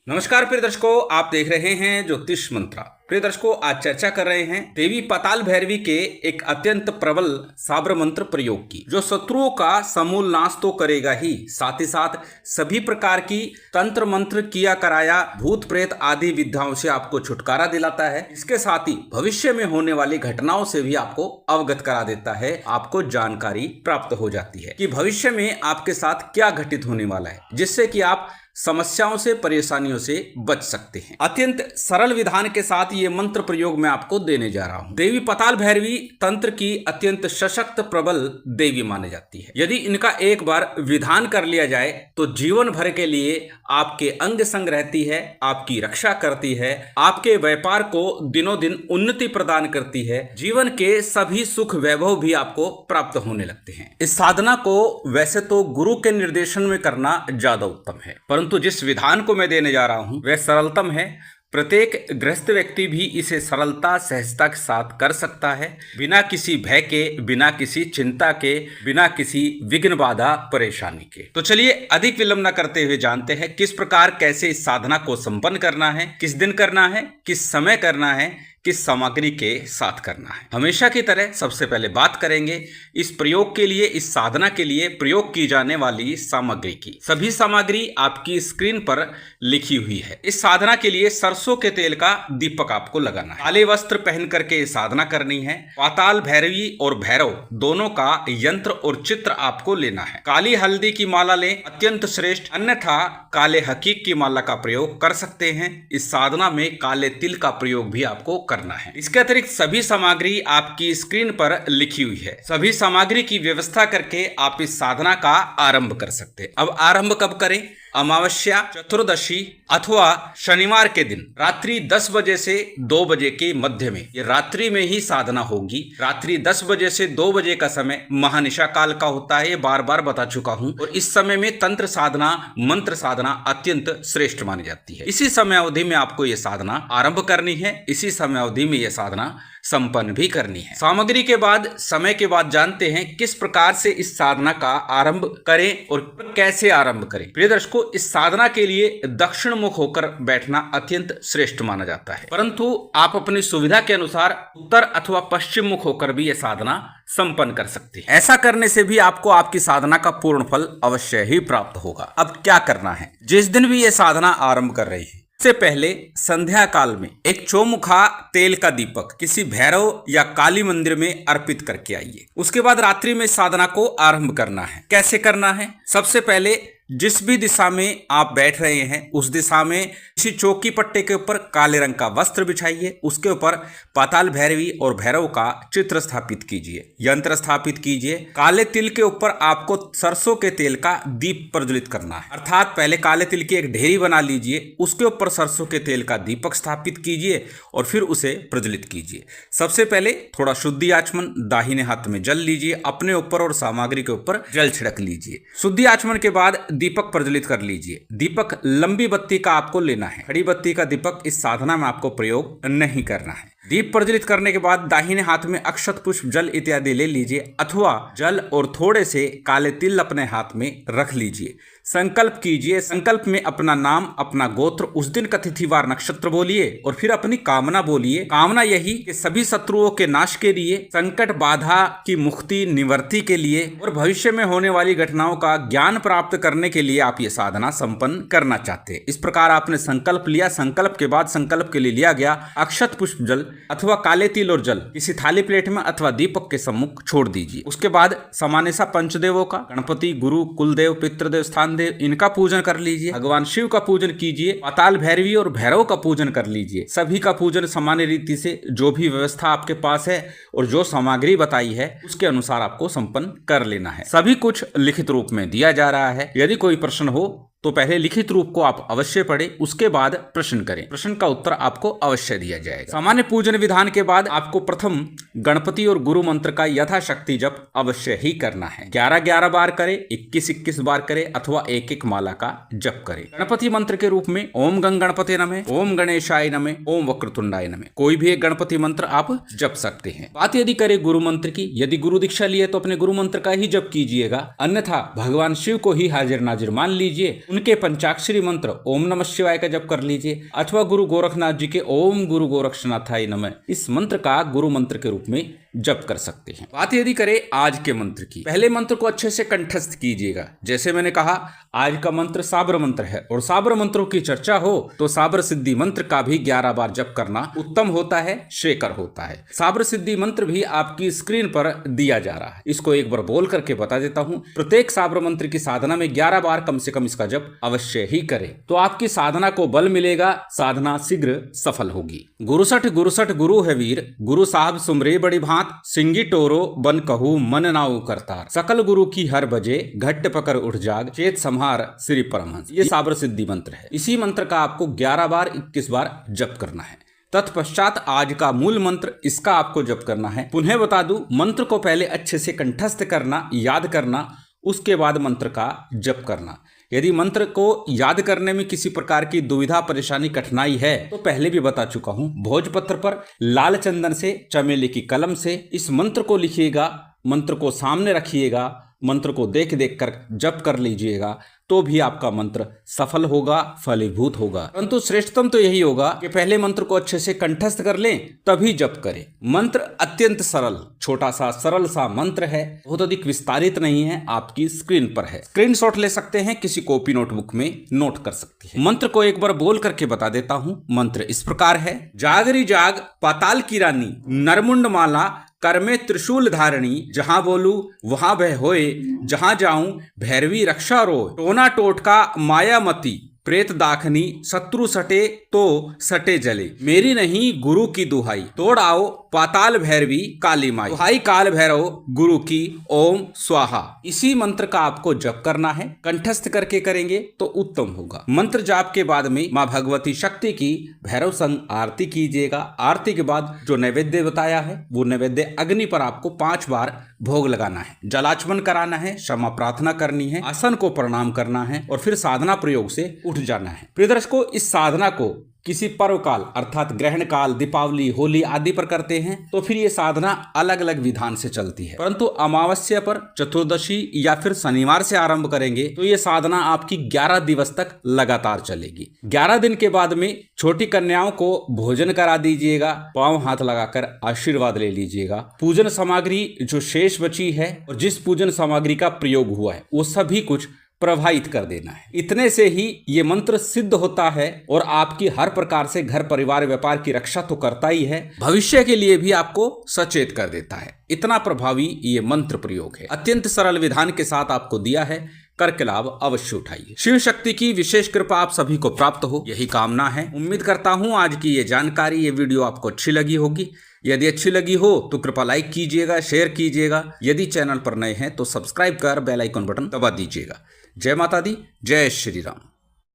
नमस्कार प्रिय दर्शकों, आप देख रहे हैं ज्योतिष मंत्रा। प्रिय दर्शकों, आज चर्चा कर रहे हैं देवी पाताल भैरवी के एक अत्यंत प्रबल साबर मंत्र प्रयोग की, जो शत्रुओं का समूल नाश तो करेगा ही, साथ ही साथ सभी प्रकार की तंत्र मंत्र किया कराया भूत प्रेत आदि विद्याओं से आपको छुटकारा दिलाता है। इसके साथ ही भविष्य में होने वाली घटनाओं से भी आपको अवगत करा देता है। आपको जानकारी प्राप्त हो जाती है कि भविष्य में आपके साथ क्या घटित होने वाला है, जिससे कि आप समस्याओं से परेशानियों से बच सकते हैं। अत्यंत सरल विधान के साथ ये मंत्र प्रयोग मैं आपको देने जा रहा हूं। देवी पाताल भैरवी तंत्र की अत्यंत सशक्त प्रबल देवी मानी जाती है। यदि इनका एक बार विधान कर लिया जाए तो जीवन भर के लिए आपके अंग संग रहती है, आपकी रक्षा करती है, आपके व्यापार को दिनों दिन उन्नति प्रदान करती है, जीवन के सभी सुख वैभव भी आपको प्राप्त होने लगते हैं। इस साधना को वैसे तो गुरु के निर्देशन में करना ज्यादा उत्तम है, परंतु जिस विधान को मैं देने जा रहा हूं वह सरलतम है। प्रत्येक गृहस्थ व्यक्ति भी इसे सरलता सहजता के साथ कर सकता है, बिना किसी भय के, बिना किसी चिंता के, बिना किसी विघ्न बाधा परेशानी के। तो चलिए अधिक विलंब न करते हुए जानते हैं किस प्रकार कैसे इस साधना को संपन्न करना है, किस दिन करना है, किस समय करना है, किस सामग्री के साथ करना है। हमेशा की तरह सबसे पहले बात करेंगे इस प्रयोग के लिए, इस साधना के लिए प्रयोग की जाने वाली सामग्री की। सभी सामग्री आपकी स्क्रीन पर लिखी हुई है। इस साधना के लिए सरसों के तेल का दीपक आपको लगाना है। काले वस्त्र पहन करके साधना करनी है। पाताल भैरवी और भैरव दोनों का यंत्र और चित्र आपको लेना है। काली हल्दी की माला लें, अत्यंत श्रेष्ठ, अन्यथा काले हकीक की माला का प्रयोग कर सकते हैं। इस साधना में काले तिल का प्रयोग भी आपको करना है। इसके अतिरिक्त सभी सामग्री आपकी स्क्रीन पर लिखी हुई है। सभी सामग्री की व्यवस्था करके आप इस साधना का आरंभ कर सकते हैं। अब आरंभ कब करें? अमावस्या, चतुर्दशी अथवा शनिवार के दिन रात्रि 10 बजे से 2 बजे के मध्य में, ये रात्रि में ही साधना होगी। रात्रि 10 बजे से 2 बजे का समय महानिशा काल का होता है, ये बार बार बता चुका हूं। और इस समय में तंत्र साधना, मंत्र साधना अत्यंत श्रेष्ठ मानी जाती है। इसी समय अवधि में आपको ये साधना आरंभ करनी है, इसी समय अवधि में यह साधना संपन्न भी करनी है। सामग्री के बाद, समय के बाद जानते हैं किस प्रकार से इस साधना का आरंभ करें और कैसे आरंभ करें। प्रिय दर्शकों, इस साधना के लिए दक्षिण मुख होकर बैठना अत्यंत श्रेष्ठ माना जाता है, परंतु आप अपनी सुविधा के अनुसार उत्तर अथवा पश्चिम मुख होकर भी यह साधना संपन्न कर सकते हैं। ऐसा करने से भी आपको आपकी साधना का पूर्ण फल अवश्य ही प्राप्त होगा। अब क्या करना है? जिस दिन भी यह साधना आरंभ कर रहे हैं, से पहले संध्या काल में एक चौमुखा तेल का दीपक किसी भैरव या काली मंदिर में अर्पित करके आइए। उसके बाद रात्रि में साधना को आरंभ करना है। कैसे करना है? सबसे पहले जिस भी दिशा में आप बैठ रहे हैं उस दिशा में किसी चौकी पट्टे के ऊपर काले रंग का वस्त्र बिछाइए। उसके ऊपर पाताल भैरवी और भैरव का चित्र स्थापित कीजिए, यंत्र स्थापित कीजिए। काले तिल के ऊपर आपको सरसों के तेल का दीप प्रज्वलित करना है, अर्थात पहले काले तिल की एक ढेरी बना लीजिए, उसके ऊपर सरसों के तेल का दीपक स्थापित कीजिए और फिर उसे प्रज्वलित कीजिए। सबसे पहले थोड़ा शुद्धि आचमन, दाहिने हाथ में जल लीजिए, अपने ऊपर और सामग्री के ऊपर जल छिड़क लीजिए। शुद्धि आचमन के बाद दीपक प्रज्वलित कर लीजिए। दीपक लंबी बत्ती का आपको लेना है, खड़ी बत्ती का दीपक इस साधना में आपको प्रयोग नहीं करना है। दीप प्रज्वलित करने के बाद दाहिने हाथ में अक्षत, पुष्प, जल इत्यादि ले लीजिए, अथवा जल और थोड़े से काले तिल अपने हाथ में रख लीजिए। संकल्प कीजिए। संकल्प में अपना नाम, अपना गोत्र, उस दिन का तिथिवार, नक्षत्र बोलिए और फिर अपनी कामना बोलिए। कामना यही कि सभी शत्रुओं के नाश के लिए, संकट बाधा की मुक्ति निवृत्ति के लिए और भविष्य में होने वाली घटनाओं का ज्ञान प्राप्त करने के लिए आप ये साधना संपन्न करना चाहते हैं। इस प्रकार आपने संकल्प लिया। संकल्प के बाद संकल्प के लिए लिया गया अक्षत, पुष्प, जल अथवा काले तिल और जल किसी थाली प्लेट में अथवा दीपक के सम्मुख छोड़ दीजिए। उसके बाद सामान्य पंचदेवों का, गणपति, गुरु, कुलदेव, पितृदेव, स्थान देव, इनका पूजन कर लीजिए। भगवान शिव का पूजन कीजिए। पाताल भैरवी और भैरव का पूजन कर लीजिए। सभी का पूजन सामान्य रीति से, जो भी व्यवस्था आपके पास है और जो सामग्री बताई है उसके अनुसार आपको संपन्न कर लेना है। सभी कुछ लिखित रूप में दिया जा रहा है। यदि कोई प्रश्न हो तो पहले लिखित रूप को आप अवश्य पढ़ें, उसके बाद प्रश्न करें। प्रश्न का उत्तर आपको अवश्य दिया जाएगा। सामान्य पूजन विधान के बाद आपको प्रथम गणपति और गुरु मंत्र का यथाशक्ति जप अवश्य ही करना है। 11-11 बार करें, 21-21 बार करें अथवा एक एक माला का जप करें। गणपति मंत्र के रूप में ओम गंग गणपति नमः, ओम गणेशाय नमः, ओम वक्रतुंडाय नमः, कोई भी एक गणपति मंत्र आप जप सकते हैं। बात यदि करें गुरु मंत्र की, यदि गुरु दीक्षा लिए तो अपने गुरु मंत्र का ही जप कीजिएगा, अन्यथा भगवान शिव को ही हाजिर नाजिर मान लीजिए। उनके पंचाक्षरी मंत्र ओम नमः शिवाय का जप कर लीजिए, अथवा गुरु गोरखनाथ जी के ओम गुरु गोरक्षनाथाय नमः इस मंत्र का गुरु मंत्र के रूप में जप कर सकते हैं। बात यदि करें आज के मंत्र की, पहले मंत्र को अच्छे से कंठस्थ कीजिएगा। जैसे मैंने कहा आज का मंत्र साबर मंत्र है, और साबर मंत्रों की चर्चा हो तो साबर सिद्धि मंत्र का भी 11 बार जप करना उत्तम होता है, श्रेयकर होता है। साबर सिद्धि मंत्र भी आपकी स्क्रीन पर दिया जा रहा है, इसको एक बार बोल करके बता देता हूं। प्रत्येक साबर मंत्र की साधना में 11 बार कम से कम इसका जप अवश्य ही करें, तो आपकी साधना को बल मिलेगा, साधना शीघ्र सफल होगी। गुरुसठ गुरु है वीर, गुरु साहब सुमरे बड़ी भांत, सिंगी टोरो बन कहू मन नाऊ करतार, सकल गुरु की हर बजे घट पकड़ उठ जाग, चेत संहार श्री परमहंस। ये साबर सिद्धि मंत्र है। इसी मंत्र का आपको 11 बार 21 बार जप करना है। तत्पश्चात आज का मूल मंत्र, इसका आपको जप करना है। पुनः बता दूं, मंत्र को पहले अच्छे से कंठस्थ करना, याद करना, उसके बाद मंत्र का जप करना। यदि मंत्र को याद करने में किसी प्रकार की दुविधा, परेशानी, कठिनाई है तो पहले भी बता चुका हूं, भोजपत्र पर लाल चंदन से, चमेली की कलम से इस मंत्र को लिखिएगा, मंत्र को सामने रखिएगा, मंत्र को देख देख कर जप कर लीजिएगा, तो भी आपका मंत्र सफल होगा, फलीभूत होगा। परंतु श्रेष्ठतम तो यही होगा कि पहले मंत्र को अच्छे से कंठस्थ कर लें, तभी जप करें। मंत्र अत्यंत सरल, छोटा सा सरल सा मंत्र है, बहुत अधिक विस्तारित नहीं है, आपकी स्क्रीन पर है। स्क्रीनशॉट ले सकते हैं, किसी कॉपी नोटबुक में नोट कर सकते हैं। मंत्र को एक बार बोल करके बता देता हूं। मंत्र इस प्रकार है। जागरी जाग पाताल की रानी, नरमुंड माला कर में त्रिशूल धारणी, जहां बोलू वहां भय होए, जहां जाऊं भैरवी रक्षा रोए, टोना टोटका मायामती, प्रेत दाखनी, शत्रु सटे तो सटे जले, मेरी नहीं गुरु की दुहाई, तोड़ आओ पाताल भैरवी काली माई, दुहाई काल भैरव गुरु की ओम स्वाहा। इसी मंत्र का आपको जप करना है, कंठस्थ करके करेंगे तो उत्तम होगा। मंत्र जाप के बाद में मां भगवती शक्ति की भैरव संग आरती कीजिएगा। आरती के बाद जो नैवेद्य बताया है वो नैवेद्य अग्नि पर आपको 5 बार भोग लगाना है, जलाचमन कराना है, क्षमा प्रार्थना करनी है, आसन को प्रणाम करना है और फिर साधना प्रयोग से उठ जाना है। प्रिय दर्शकों, इस साधना को किसी पर्व काल अर्थात ग्रहण काल, दीपावली, होली आदि पर करते हैं तो फिर ये साधना अलग अलग विधान से चलती है, परंतु अमावस्या पर, चतुर्दशी या फिर शनिवार से आरंभ करेंगे तो ये साधना आपकी 11 दिवस तक लगातार चलेगी। 11 दिन के बाद में छोटी कन्याओं को भोजन करा दीजिएगा, पांव हाथ लगाकर आशीर्वाद ले लीजिएगा। पूजन सामग्री जो शेष बची है और जिस पूजन सामग्री का प्रयोग हुआ है वो सभी कुछ प्रवाहित कर देना है। इतने से ही ये मंत्र सिद्ध होता है और आपकी हर प्रकार से घर परिवार व्यापार की रक्षा तो करता ही है, भविष्य के लिए भी आपको सचेत कर देता है। इतना प्रभावी ये मंत्र प्रयोग है। अत्यंत सरल विधान के साथ आपको दिया है, करके लाभ अवश्य उठाइए। शिव शक्ति की विशेष कृपा आप सभी को प्राप्त हो, यही कामना है। उम्मीद करता हूं आज की ये जानकारी, ये वीडियो आपको अच्छी लगी होगी। यदि अच्छी लगी हो तो कृपया लाइक कीजिएगा, शेयर कीजिएगा। यदि चैनल पर नए हैं तो सब्सक्राइब कर बेल आइकन बटन दबा दीजिएगा। जय माता दी, जय श्री राम।